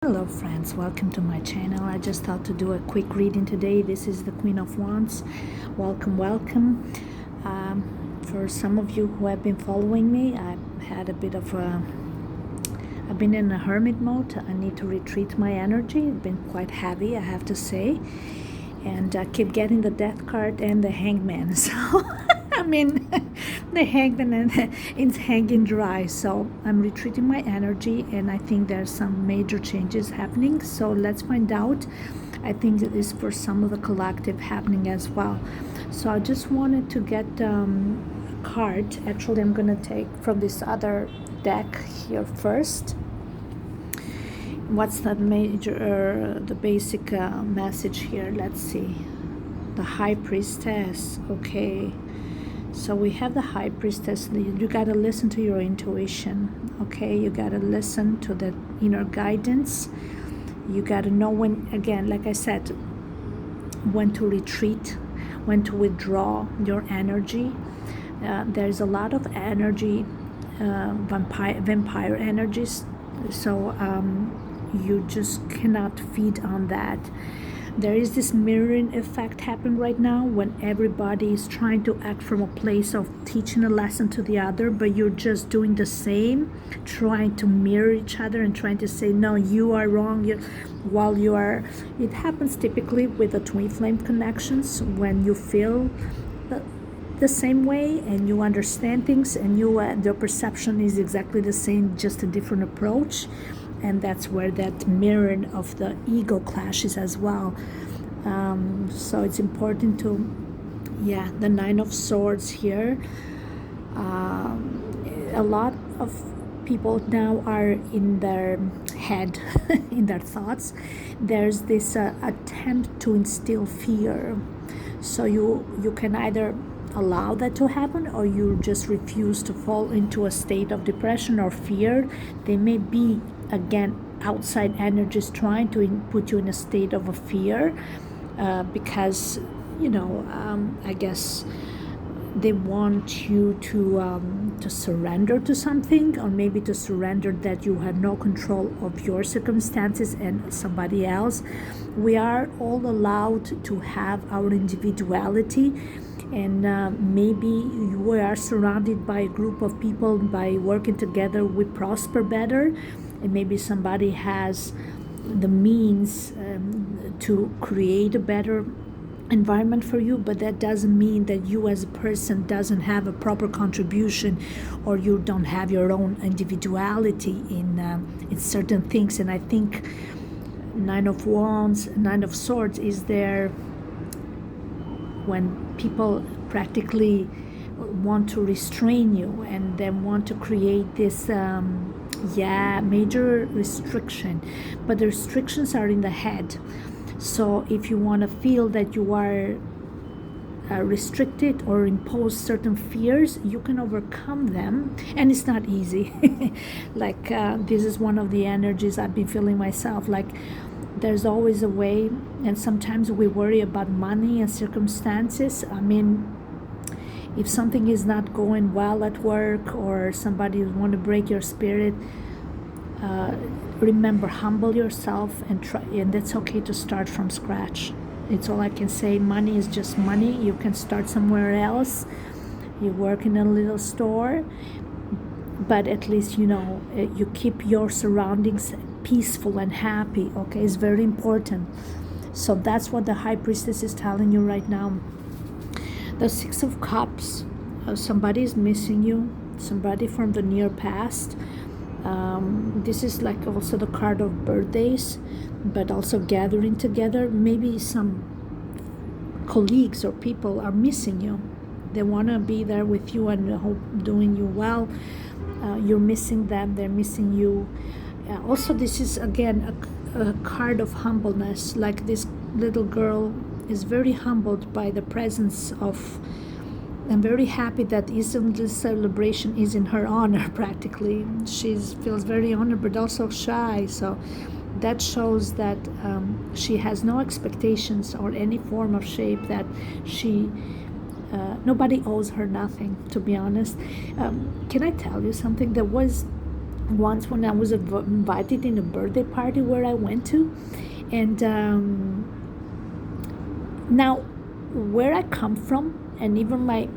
Hello friends, welcome to my channel. I just thought to do a quick reading today. This is the Queen of Wands. Welcome. For some of you who have been following me, I've been in a hermit mode. I need to retreat my energy. It's been quite heavy, I have to say. And I keep getting the Death card and the Hangman. So I mean, the hangman is hanging dry, so I'm retreating my energy, and I think there's some major changes happening. So let's find out. I think it is for some of the collective happening as well. So I just wanted to get a card. Actually, I'm gonna take from this other deck here first. What's the major, the basic message here? Let's see. The High Priestess. Okay. So we have the High Priestess. You gotta listen to your intuition, okay? You gotta listen to the inner guidance. You gotta know when, again, like I said, when to retreat, when to withdraw your energy. There's a lot of energy, vampire energies. So you just cannot feed on that. There is this mirroring effect happening right now when everybody is trying to act from a place of teaching a lesson to the other, but you're just doing the same, trying to mirror each other and trying to say, no, you are wrong. While you are, it happens typically with the twin flame connections when you feel the same way and you understand things and your perception is exactly the same, just a different approach. And that's where that mirroring of the ego clashes as well. So it's important to, the Nine of Swords here. A lot of people now are in their head, in their thoughts. There's this attempt to instill fear. So you can either allow that to happen, or you just refuse to fall into a state of depression or fear. They may be, again, outside energies trying to put you in a state of a fear, because I guess they want you to surrender to something, or maybe to surrender that you have no control of your circumstances and somebody else. We are all allowed to have our individuality, and maybe we are surrounded by a group of people. By working together we prosper better, and maybe somebody has the means to create a better environment for you, but that doesn't mean that you as a person doesn't have a proper contribution, or you don't have your own individuality in certain things. And I think Nine of Wands, Nine of Swords is there when people practically want to restrain you and then want to create this major restriction, but the restrictions are in the head. So if you want to feel that you are restricted or impose certain fears, you can overcome them, and it's not easy. Like this is one of the energies I've been feeling myself, like there's always a way, and sometimes we worry about money and circumstances. I mean, if something is not going well at work, or somebody want to break your spirit, remember, humble yourself and try, and that's okay to start from scratch. It's all I can say. Money is just money. You can start somewhere else. You work in a little store, but at least you keep your surroundings peaceful and happy. Okay, it's very important. So that's what the High Priestess is telling you right now. The Six of Cups, somebody is missing you, somebody from the near past. This is like also the card of birthdays, but also gathering together. Maybe some colleagues or people are missing you. They want to be there with you and hope doing you well. You're missing them, they're missing you. Also, this is again a card of humbleness. Like this little girl is very humbled by the presence of, I'm very happy that this celebration is in her honor. Practically she feels very honored, but also shy. So that shows that she has no expectations or any form of shape, that she nobody owes her nothing, to be honest. Can I tell you something? There was once when I was invited in a birthday party where I went to. And now, where I come from, and even my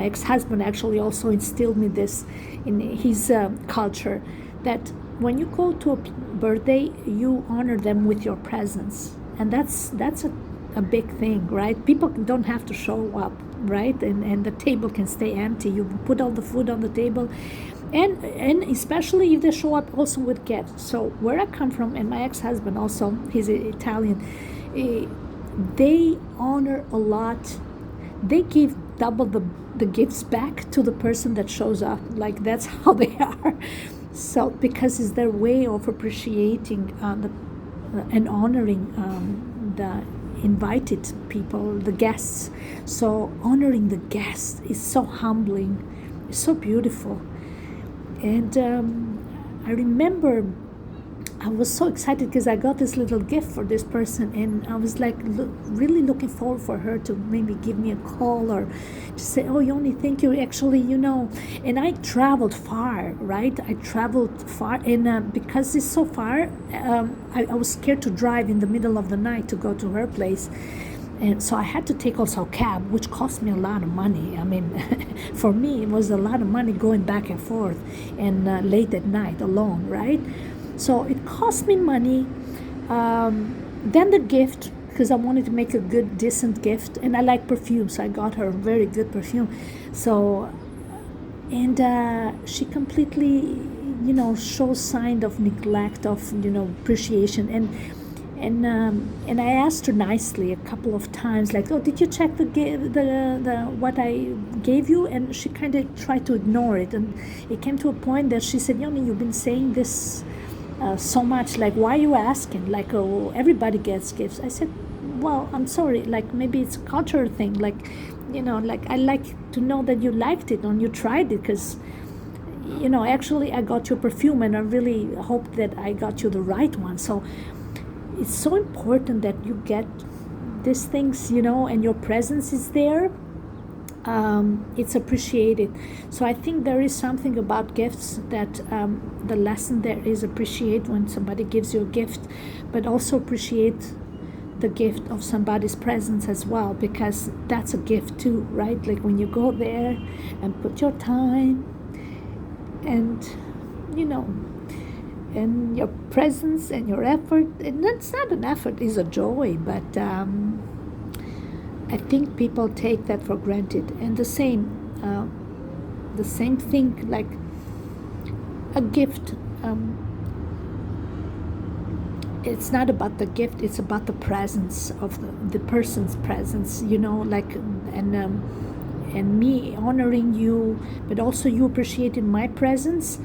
ex-husband actually also instilled me this in his culture, that when you go to a birthday, you honor them with your presence, and that's a big thing, right? People don't have to show up, right? And the table can stay empty. You put all the food on the table, and especially if they show up also with gifts. So where I come from, and my ex-husband also, he's Italian, they honor a lot. They give double the gifts back to the person that shows up. Like, that's how they are. So because it's their way of appreciating and honoring the invited people, the guests. So honoring the guests is so humbling, it's so beautiful. And I remember I was so excited because I got this little gift for this person, and I was like really looking forward for her to maybe give me a call or to say, "Oh, Yoni, thank you." Actually, and I traveled far, right? I traveled far, and because it's so far, I was scared to drive in the middle of the night to go to her place. And so I had to take also a cab, which cost me a lot of money. I mean, for me, it was a lot of money going back and forth and late at night alone, right? So it cost me money. Then the gift, because I wanted to make a good, decent gift, and I like perfume, so I got her a very good perfume. So, and she completely, shows sign of neglect, of appreciation, and I asked her nicely a couple of times, like, "Oh, did you check the what I gave you?" And she kind of tried to ignore it, and it came to a point that she said, "Yoni, you've been saying this so much. Like, why are you asking? Like, oh, everybody gets gifts." I said, "Well, I'm sorry. Like, maybe it's a cultural thing. Like, like I like to know that you liked it and you tried it, because." Actually, I got you a perfume, and I really hope that I got you the right one. So it's so important that you get these things, and your presence is there. It's appreciated. So I think there is something about gifts that the lesson there is appreciate when somebody gives you a gift, but also appreciate the gift of somebody's presence as well, because that's a gift too, right? Like when you go there and put your time and and your presence and your effort, and that's not an effort, is a joy, but I think people take that for granted. And the same thing, like a gift, it's not about the gift, it's about the presence of the person's presence, like, and me honoring you, but also you appreciating my presence.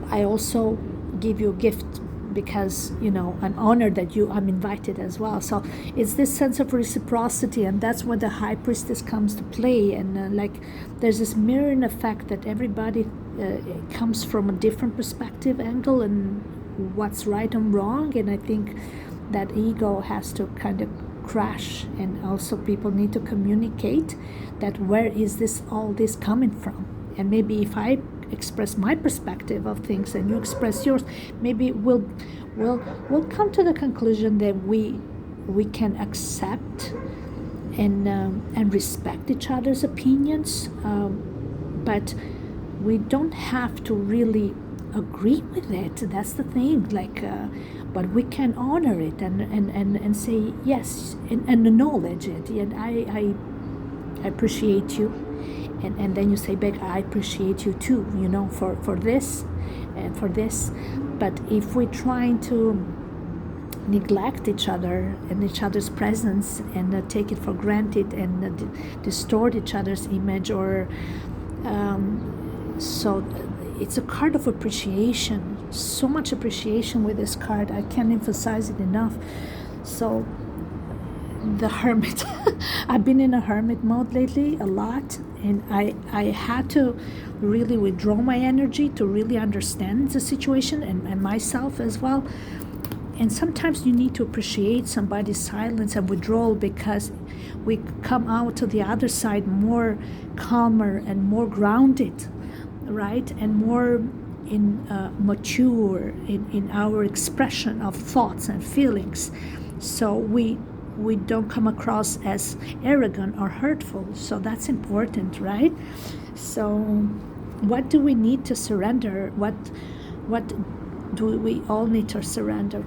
I also give you a gift because I'm honored that I'm invited as well. So it's this sense of reciprocity, and that's where the high priestess comes to play. And like there's this mirroring effect that everybody comes from a different perspective angle and what's right and wrong. And I think that ego has to kind of crash, and also people need to communicate that where is all this coming from. And maybe if I express my perspective of things and you express yours, maybe we'll come to the conclusion that we can accept and respect each other's opinions, but we don't have to really agree with it. That's the thing, like but we can honor it and say yes, and acknowledge it. And I appreciate you. And then you say back, "I appreciate you too, for this and for this." But if we're trying to neglect each other and each other's presence and take it for granted and distort each other's image, or so it's a card of appreciation. So much appreciation with this card. I can't emphasize it enough. So the Hermit. I've been in a hermit mode lately a lot, and I had to really withdraw my energy to really understand the situation and myself as well. And sometimes you need to appreciate somebody's silence and withdrawal, because we come out to the other side more calmer and more grounded, right? And more mature in our expression of thoughts and feelings, so we don't come across as arrogant or hurtful. So that's important, right? So what do we need to surrender? What do we all need to surrender?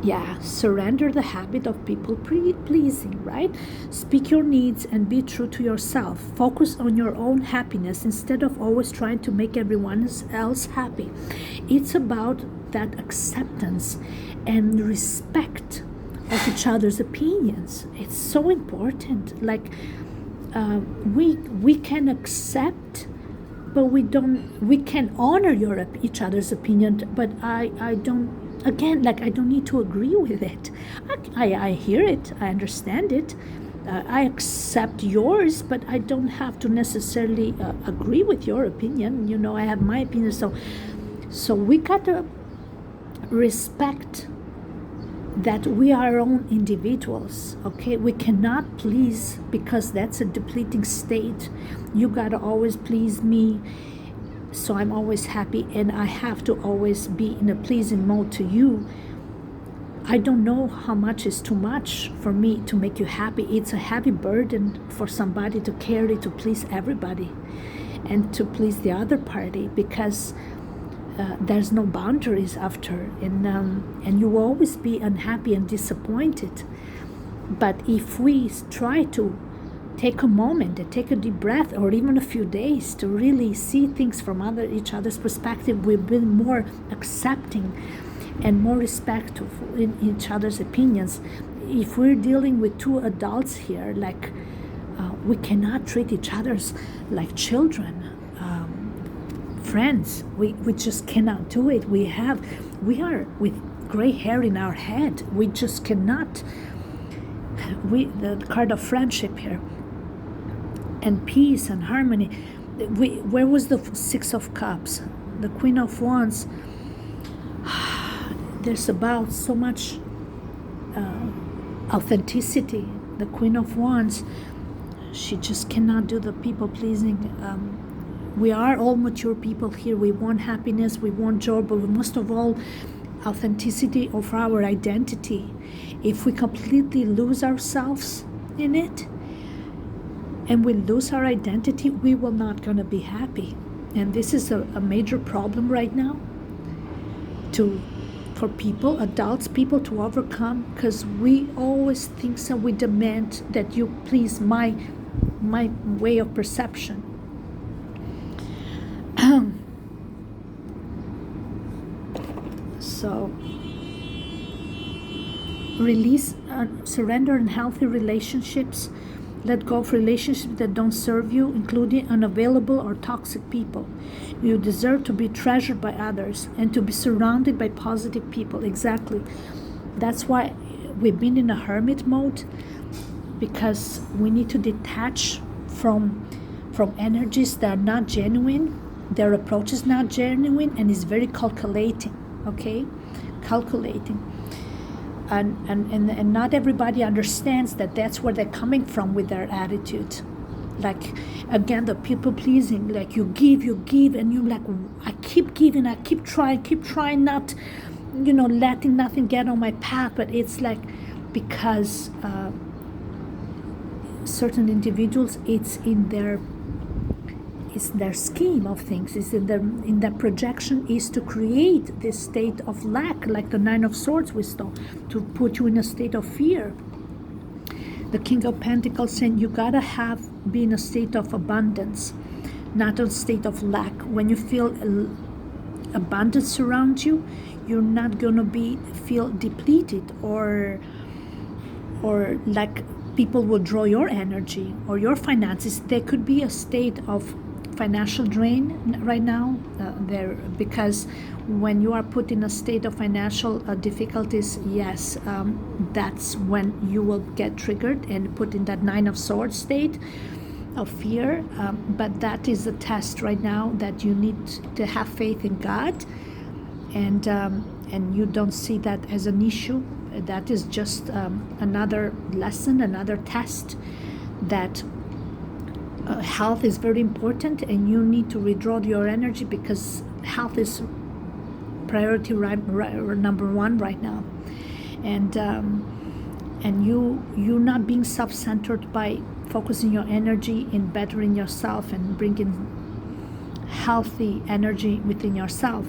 Yeah, surrender the habit of people pleasing, right? Speak your needs and be true to yourself. Focus on your own happiness instead of always trying to make everyone else happy. It's about that acceptance and respect of each other's opinions. It's so important. Like we can accept, but we can honor each other's opinion, but I don't, again, like I don't need to agree with it. I hear it, I understand it, I accept yours, but I don't have to necessarily agree with your opinion. I have my opinion. So we gotta respect that we are our own individuals, okay? We cannot please, because that's a depleting state. You gotta always please me, so I'm always happy, and I have to always be in a pleasing mode to you. I don't know how much is too much for me to make you happy. It's a heavy burden for somebody to carry, to please everybody and to please the other party, because there's no boundaries after, and you will always be unhappy and disappointed. But if we try to take a moment and take a deep breath, or even a few days, to really see things from each other's perspective, we've been more accepting and more respectful in each other's opinions. If we're dealing with two adults here, like we cannot treat each other's like children, friends. We just cannot do it. We are with gray hair in our head. We just cannot. The card of friendship here, and peace and harmony. Where was the Six of Cups? The Queen of Wands. There's about so much authenticity. The Queen of Wands, she just cannot do the people pleasing. We are all mature people here. We want happiness, we want joy, but most of all, authenticity of our identity. If we completely lose ourselves in it, and we lose our identity, we will not gonna be happy. And this is a major problem right now for people, adults, people to overcome, because we always think so. We demand that you please my way of perception. So release, surrender in healthy relationships. Let go of relationships that don't serve you, including unavailable or toxic people. You deserve to be treasured by others and to be surrounded by positive people. Exactly. That's why we've been in a hermit mode, because we need to detach from energies that are not genuine. Their approach is not genuine and is very calculating. Okay, calculating. And not everybody understands that that's where they're coming from with their attitude. Like, again, the people pleasing, like you give, and you're like, I keep giving, I keep trying, not, letting nothing get on my path. But it's like, because certain individuals, it's in their scheme of things, is in their projection, is to create this state of lack, like the Nine of Swords we saw, to put you in a state of fear. The King of Pentacles saying you gotta be in a state of abundance, not a state of lack. When you feel abundance surround you, you're not gonna feel depleted or like people will draw your energy or your finances. There could be a state of financial drain right now there, because when you are put in a state of financial difficulties, yes, that's when you will get triggered and put in that Nine of Swords state of fear. But that is a test right now, that you need to have faith in God, and you don't see that as an issue. That is just another lesson, another test, that health is very important, and you need to withdraw your energy, because health is priority number one right now, and you not being self-centered by focusing your energy in bettering yourself and bringing healthy energy within yourself.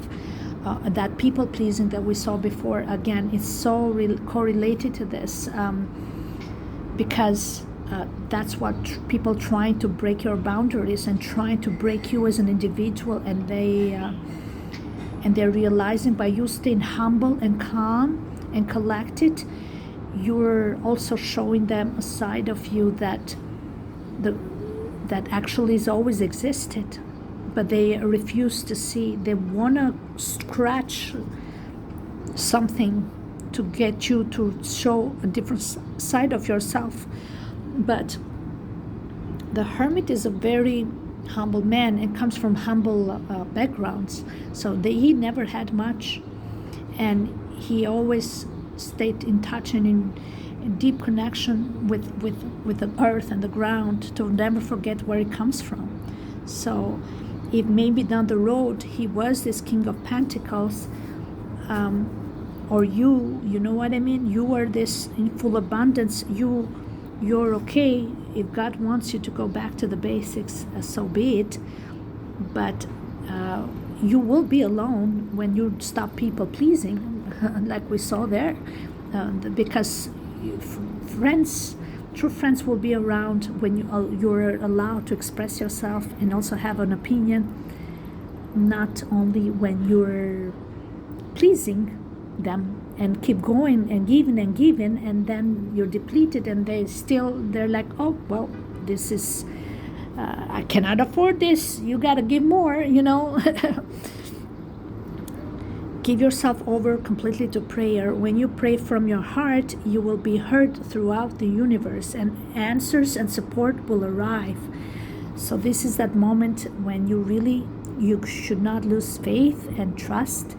That people pleasing that we saw before, again, is so correlated to this, because that's what people trying to break your boundaries and trying to break you as an individual, and they're realizing by you staying humble and calm and collected, you're also showing them a side of you that actually has always existed, but they refuse to see. They want to scratch something to get you to show a different side of yourself. But the Hermit is a very humble man and comes from humble backgrounds, so he never had much, and he always stayed in touch and in deep connection with the earth and the ground, to never forget where he comes from. So if maybe down the road he was this King of Pentacles, or you know what I mean, you are this in full abundance, you're okay. If God wants you to go back to the basics, so be it, but you will be alone when you stop people pleasing, like we saw there, because true friends will be around when you're allowed to express yourself and also have an opinion, not only when you're pleasing them and keep going and giving, and then you're depleted, and they're like, oh well, this is I cannot afford this, you gotta give more, Give yourself over completely to prayer. When you pray from your heart, you will be heard throughout the universe, and answers and support will arrive. So this is that moment when you should not lose faith and trust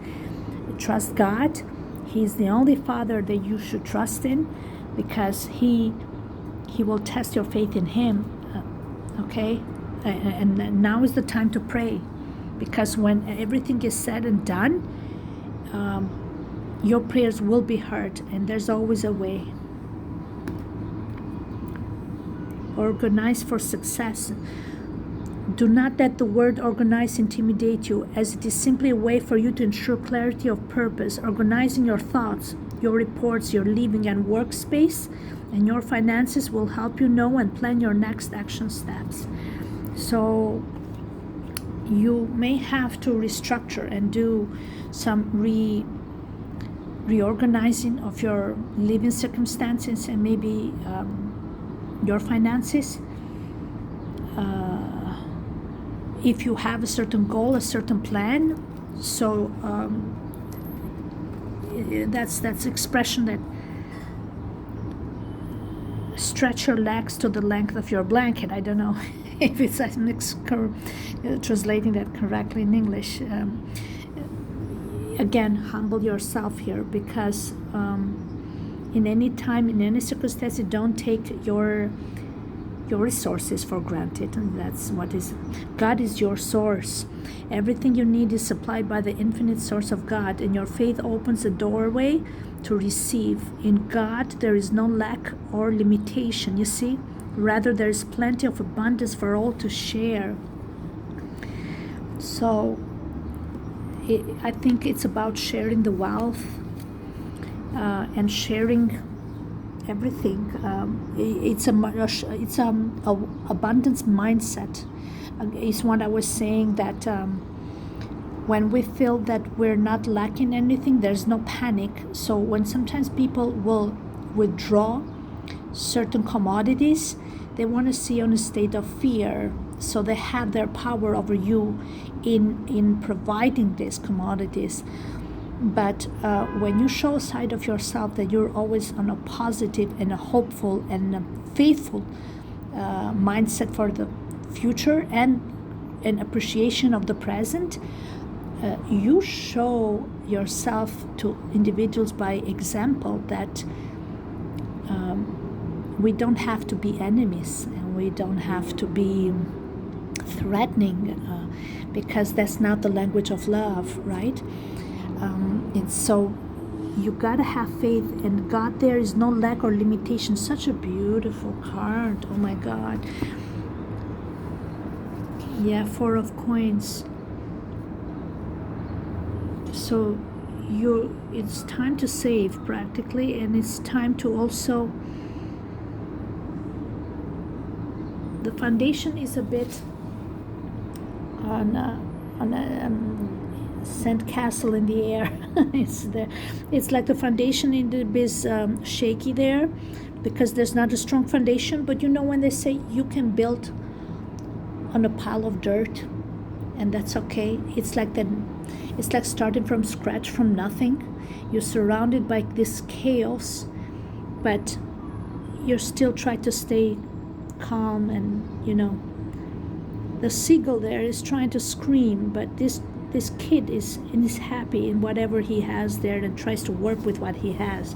God. He's the only Father that you should trust in, because He will test your faith in Him. Okay, and now is the time to pray, because when everything is said and done, your prayers will be heard, and there's always a way. Organize for success. Do not let the word organize intimidate you, as it is simply a way for you to ensure clarity of purpose. Organizing your thoughts, your reports, your living and workspace, and your finances will help you know and plan your next action steps. So you may have to restructure and do some reorganizing of your living circumstances and maybe your finances. If you have a certain goal, a certain plan, so that's expression that stretch your legs to the length of your blanket. I don't know if it's translating that correctly in English. Again, humble yourself here, because in any time, in any circumstance, don't take your resources for granted. And that's what is. God is your source. Everything you need is supplied by the infinite source of God, and your faith opens the doorway to receive. In God there is no lack or limitation, you see. Rather, there is plenty of abundance for all to share. So I think it's about sharing the wealth and sharing everything. It's abundance mindset. It's what I was saying, that when we feel that we're not lacking anything, there's no panic. So when sometimes people will withdraw certain commodities, they want to see on a state of fear, so they have their power over you in providing these commodities. But when you show a side of yourself that you're always on a positive and a hopeful and a faithful mindset for the future and an appreciation of the present, you show yourself to individuals by example that we don't have to be enemies, and we don't have to be threatening, because that's not the language of love, right? It's so you gotta have faith in God. There is no lack or limitation. Such a beautiful card. Oh my God. Yeah, 4 of coins. So it's time to save practically, and it's time to also, the foundation is a bit on a sand castle in the air. It's like the foundation in the is shaky there, because there's not a strong foundation. But when they say you can build on a pile of dirt, and that's okay. It's like starting from scratch, from nothing. You're surrounded by this chaos, but you're still trying to stay calm. And the seagull there is trying to scream, but this kid is happy in whatever he has there, and tries to work with what he has,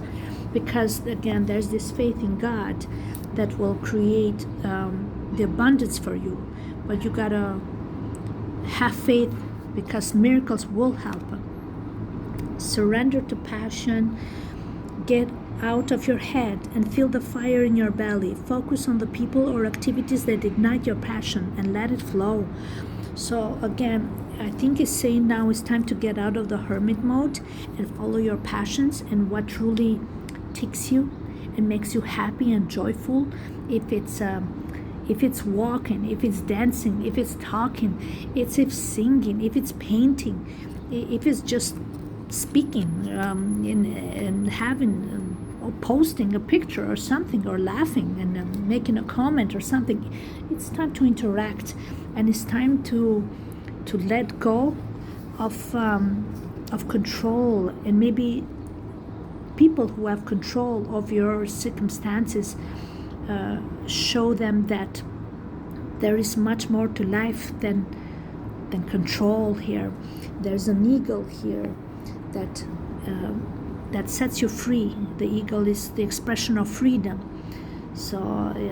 because again there's this faith in God that will create the abundance for you. But you gotta have faith, because miracles will happen. Surrender to passion. Get out of your head and feel the fire in your belly. Focus on the people or activities that ignite your passion and let it flow. So again, I think it's saying now it's time to get out of the hermit mode and follow your passions and what truly ticks you and makes you happy and joyful. If it's walking, if it's dancing, if it's talking, if it's singing, if it's painting, if it's just speaking and having or posting a picture or something, or laughing and making a comment or something. It's time to interact, and it's time to let go of control, and maybe people who have control of your circumstances. Show them that there is much more to life than control here. There's an eagle here that sets you free. The eagle is the expression of freedom. So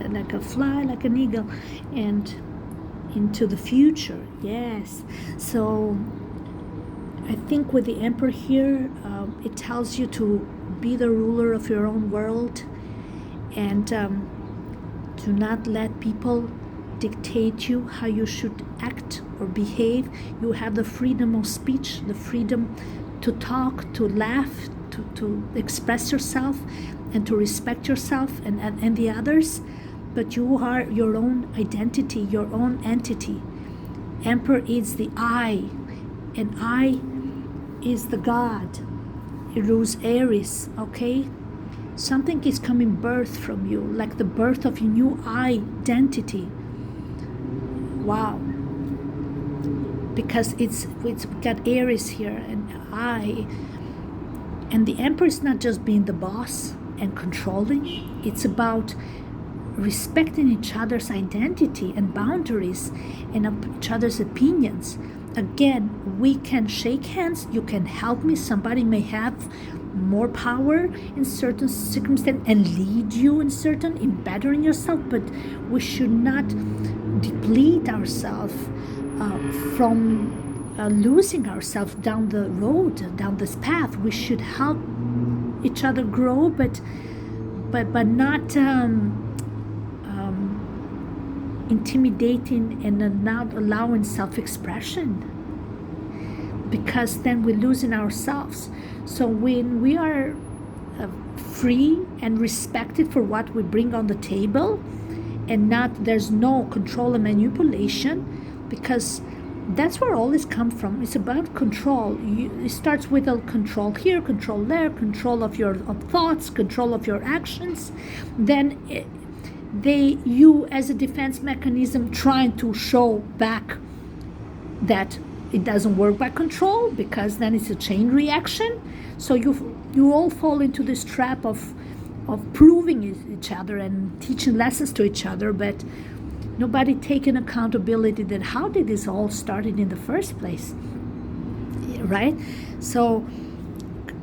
like a fly, like an eagle, and into the future. Yes. So I think with the Emperor here, it tells you to be the ruler of your own world, and to not let people dictate you how you should act or behave. You have the freedom of speech, the freedom to talk, to laugh, to express yourself, and to respect yourself and the others. But you are your own identity, your own entity. Emperor is the I, and I is the God. It rules Aries, okay? Something is coming birth from you, like the birth of your new identity. Wow. Because it's got Aries here, and I. And the Emperor is not just being the boss and controlling. It's about respecting each other's identity and boundaries and each other's opinions. Again, we can shake hands. You can help me. Somebody may have more power in certain circumstances and lead you in bettering yourself, but we should not deplete ourselves from losing ourselves down the road, down this path. We should help each other grow, but not intimidating and not allowing self-expression, because then we're losing ourselves. So when we are free and respected for what we bring on the table, and there's no control and manipulation, because that's where all this comes from. It's about control. It starts with a control here, control there, control of your thoughts, control of your actions. Then you as a defense mechanism trying to show back that it doesn't work by control, because then it's a chain reaction. So you all fall into this trap of proving each other and teaching lessons to each other, but nobody taking accountability that how did this all started in the first place, right? So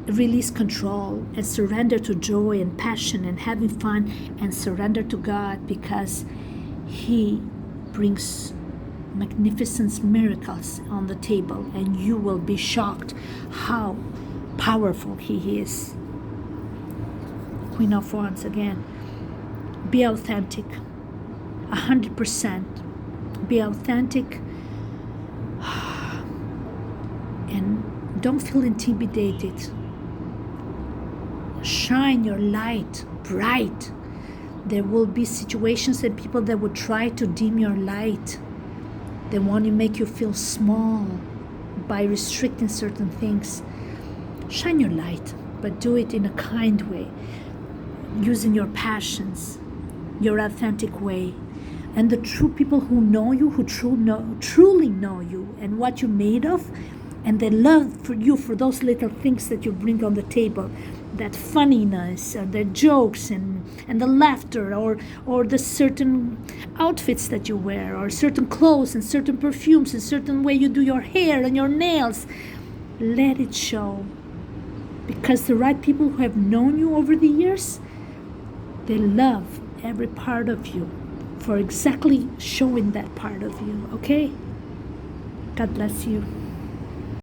release control and surrender to joy and passion and having fun, and surrender to God, because He brings magnificent miracles on the table, and you will be shocked how powerful he is. Queen of Wands again. Be authentic, 100%. Be authentic, and don't feel intimidated. Shine your light bright. There will be situations and people that will try to dim your light. They want to make you feel small by restricting certain things. Shine your light, but do it in a kind way, using your passions, your authentic way. And the true people who know you, who truly know you and what you're made of, and they love for you for those little things that you bring on the table, that funniness, or the jokes, and the laughter, or the certain outfits that you wear, or certain clothes, and certain perfumes, and certain way you do your hair and your nails. Let it show. Because the right people who have known you over the years, they love every part of you for exactly showing that part of you, okay? God bless you.